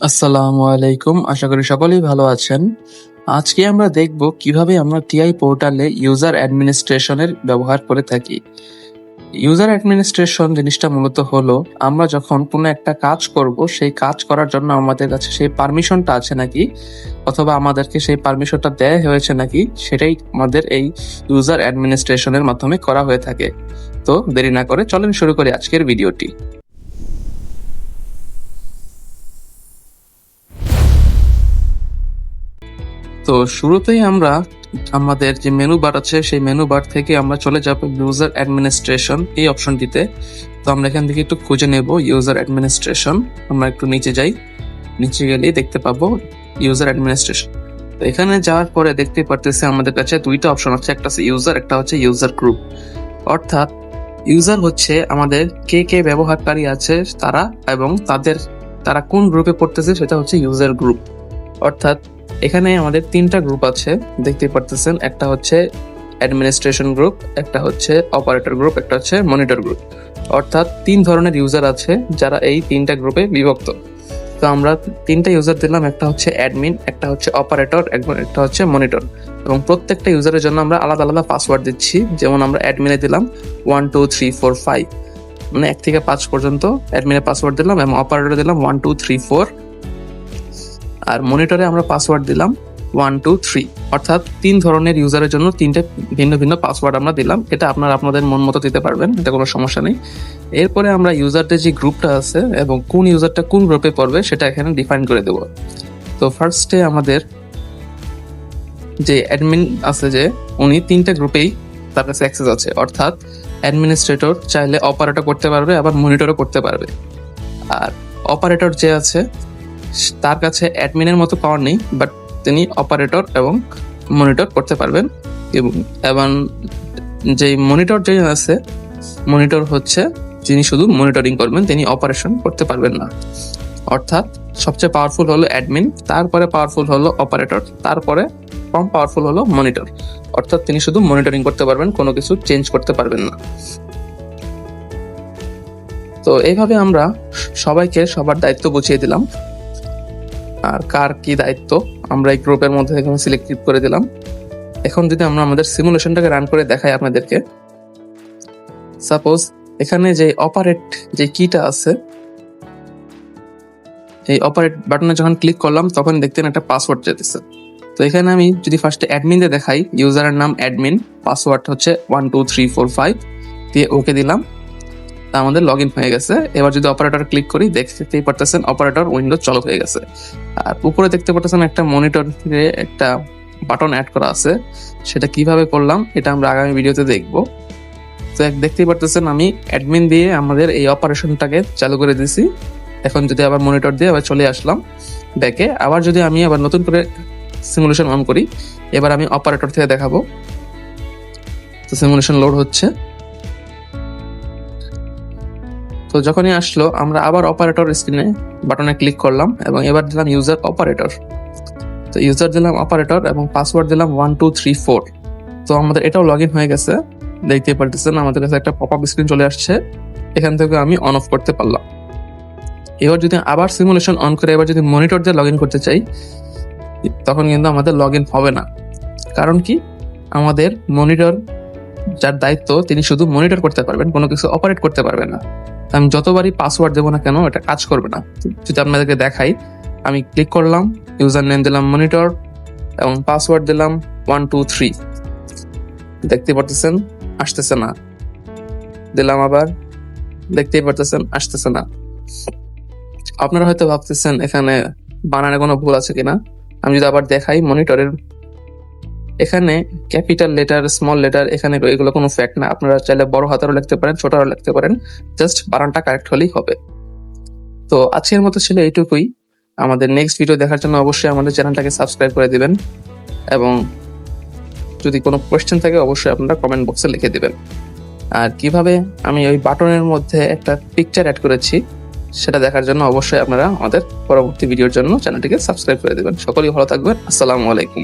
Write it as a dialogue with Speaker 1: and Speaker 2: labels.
Speaker 1: আসসালামু আলাইকুম, আশা করি সকলেই ভালো আছেন। আজকে আমরা দেখব কিভাবে আমরা টিআই পোর্টালে ইউজার অ্যাডমিনিস্ট্রেশনের ব্যবহার করে থাকি। ইউজার অ্যাডমিনিস্ট্রেশন জিনিসটা মূলত হলো আমরা যখন কোনো একটা কাজ করব, সেই কাজ করার জন্য আমাদের কাছে সেই পারমিশনটা আছে নাকি, অথবা আমাদেরকে সেই পারমিশনটা দেয়া হয়েছে নাকি, সেটাই আমাদের এই ইউজার অ্যাডমিনিস্ট্রেশনের মাধ্যমে করা হয়ে থাকে। তো দেরি না করে চলেন শুরু করি আজকের ভিডিওটি। তো শুরুতেই আমরা আমাদের যে মেনু বার আছে সেই মেনু বার থেকে আমরা চলে যাব ইউজার অ্যাডমিনিস্ট্রেশন এই অপশনটিতে। তো আমরা এখান থেকে একটু খুঁজে নেব ইউজার অ্যাডমিনিস্ট্রেশন। আমরা একটু নিচে যাই, নিচে গেলেই দেখতে পাবো ইউজার অ্যাডমিনিস্ট্রেশন। তো এখানে যাওয়ার পরে দেখতে পারতেছি আমাদের কাছে দুইটা অপশন আছে, একটা হচ্ছে ইউজার, একটা হচ্ছে ইউজার গ্রুপ। অর্থাৎ ইউজার হচ্ছে আমাদের কে কে ব্যবহারকারী আছে তারা, এবং তারা কোন গ্রুপে পড়তেছে সেটা হচ্ছে ইউজার গ্রুপ। অর্থাৎ এখানে আমাদের তিনটা গ্রুপ আছে দেখতে পারতেছেন, একটা হচ্ছে অ্যাডমিনিস্ট্রেশন গ্রুপ, একটা হচ্ছে অপারেটর গ্রুপ, একটা হচ্ছে মনিটর গ্রুপ। অর্থাৎ তিন ধরনের ইউজার আছে যারা এই তিনটা গ্রুপে বিভক্ত। তো আমরা তিনটা ইউজার দিলাম, একটা হচ্ছে অ্যাডমিন, একটা হচ্ছে অপারেটর, একটা হচ্ছে মনিটর। এবং প্রত্যেকটা ইউজারের জন্য আমরা আলাদা আলাদা পাসওয়ার্ড দিচ্ছি। যেমন আমরা অ্যাডমিনে দিলাম 1 2 3 4 5, মানে 1 থেকে 5 পর্যন্ত অ্যাডমিনের পাসওয়ার্ড দিলাম, এবং অপারেটরে দিলাম 1 2 3 4, আর মনিটরে আমরা পাসওয়ার্ড দিলাম 1 2 3। অর্থাৎ তিন ধরনের ইউজারের জন্য তিনটে ভিন্ন ভিন্ন পাসওয়ার্ড আমরা দিলাম। এটা আপনাদের মন মতো দিতে পারবেন, এটা কোনো সমস্যা নেই। এরপরে আমরা ইউজারদের যে গ্রুপটা আছে এবং কোন ইউজারটা কোন গ্রুপে পড়বে সেটা এখানে ডিফাইন করে দেব। তো ফার্স্টে আমাদের যে অ্যাডমিন আছে, যে উনি তিনটা গ্রুপেই তার কাছে অ্যাক্সেস আছে। অর্থাৎ অ্যাডমিনিস্ট্রেটর চাইলে অপারেটর করতে পারবে, আবার মনিটরও করতে পারবে। আর অপারেটর যে আছে তার কাছে অ্যাডমিনের মতো পাওয়ার নেই, বাট তিনি অপারেটর এবং মনিটর করতে পারবেন। এবং যে মনিটর যে আছে, মনিটর হচ্ছে যিনি শুধু মনিটরিং করবেন, তিনি অপারেশন করতে পারবেন না। অর্থাৎ সবচেয়ে পাওয়ারফুল হলো অ্যাডমিন, তারপরে পাওয়ারফুল হলো অপারেটর, তারপরে কম পাওয়ারফুল হলো মনিটর। অর্থাৎ তিনি শুধু মনিটরিং করতে পারবেন, কোনো কিছু চেঞ্জ করতে পারবেন না। তো এইভাবে আমরা সবাইকে সবার দায়িত্ব বুঝিয়ে দিলাম, আর কার কি দায়িত্ব আমরা এই গ্রুপের মধ্যে এখানে সিলেক্ট করে দিলাম। এখন যদি আমরা আমাদের সিমুলেশনটাকে রান করে দেখাই আপনাদেরকে, সাপোজ এখানে যে অপারেট যে কিটা আছে, এই অপারেট বাটনে যখন ক্লিক করলাম তখন দেখতেন একটা পাসওয়ার্ড যেতেছে। তো এখানে আমি যদি ফার্স্টে অ্যাডমিনে দেখাই, ইউজারের নাম অ্যাডমিন, পাসওয়ার্ড হচ্ছে 1 2 3 4 5 দিয়ে ওকে দিলাম, তা আমাদের লগ ইন হয়ে গেছে। এবার যদি অপারেটর ক্লিক করি, দেখতেই পারতেছেন অপারেটর উইন্ডো চালু হয়ে গেছে। আর উপরে দেখতে পারতেছেন একটা মনিটরে একটা বাটন অ্যাড করা আছে। সেটা কিভাবে করলাম এটা আমরা আগামী ভিডিওতে দেখবো। তো দেখতেই পারতেছেন আমি অ্যাডমিন দিয়ে আমাদের এই অপারেশনটাকে চালু করে দিছি। এখন যদি আবার মনিটর দিয়ে আবার চলে আসলাম ব্যাকে, আবার যদি আমি আবার নতুন করে সিমুলেশন অন করি, এবার আমি অপারেটর থেকে দেখাবো। তো সিমুলেশন লোড হচ্ছে। তো যখনই আসলো আমরা আবার অপারেটর স্ক্রিনে বাটনে ক্লিক করলাম এবং এবার দিলাম ইউজার অপারেটর। তো ইউজার দিলাম অপারেটর এবং পাসওয়ার্ড দিলাম 1 2 3 4। তো আমাদের এটাও লগ ইন হয়ে গেছে। দেখতে পারতেছেন আমাদের কাছে একটা পপ আপ স্ক্রিন চলে আসছে, এখান থেকে আমি অন অফ করতে পারলাম। এবার যদি আবার সিমুলেশন অন করে এবার যদি মনিটর দিয়ে লগ ইন করতে চাই, তখন কিন্তু আমাদের লগ ইন হবে না। কারণ কি, আমাদের মনিটর যার দায়িত্ব তিনি শুধু মনিটর করতে পারবেন, কোনো কিছু অপারেট করতে পারবে না। আমি যতবারই পাসওয়ার্ড দেবো না কেন এটা কাজ করবে না। যদি আপনাদেরকে দেখাই, আমি ক্লিক করলাম, ইউজার নেম দিলাম মনিটর এবং পাসওয়ার্ড দিলাম 1 2 3, দেখতে পারতেছেন আসতেছে না। দিলাম আবার, দেখতেই পারতেছেন আসতেছে না। আপনারা হয়তো ভাবতেছেন এখানে বানানে কোনো ভুল আছে কিনা। আমি যদি আবার দেখাই মনিটরের, এখানে ক্যাপিটাল লেটার, স্মল লেটার, এখানে এগুলো কোনো ফ্যাক্ট না। আপনারা চাইলে বড় হাতেরও লিখতে পারেন, ছোটও লিখতে পারেন, জাস্ট বানানটা কারেক্ট হলেই হবে। তো আজকের মতো ছিল এইটুকুই। আমাদের নেক্সট ভিডিও দেখার জন্য অবশ্যই আমাদের চ্যানেলটাকে সাবস্ক্রাইব করে দিবেন, এবং যদি কোনো কোয়েশ্চেন থাকে অবশ্যই আপনারা কমেন্ট বক্সে লিখে দিবেন। আর কিভাবে আমি ওই বাটনের মধ্যে একটা পিকচার অ্যাড করেছি সেটা দেখার জন্য অবশ্যই আপনারা আমাদের পরবর্তী ভিডিওর জন্য চ্যানেলটিকে সাবস্ক্রাইব করে দিবেন। সকলেই ভালো থাকবেন। আসসালামু আলাইকুম।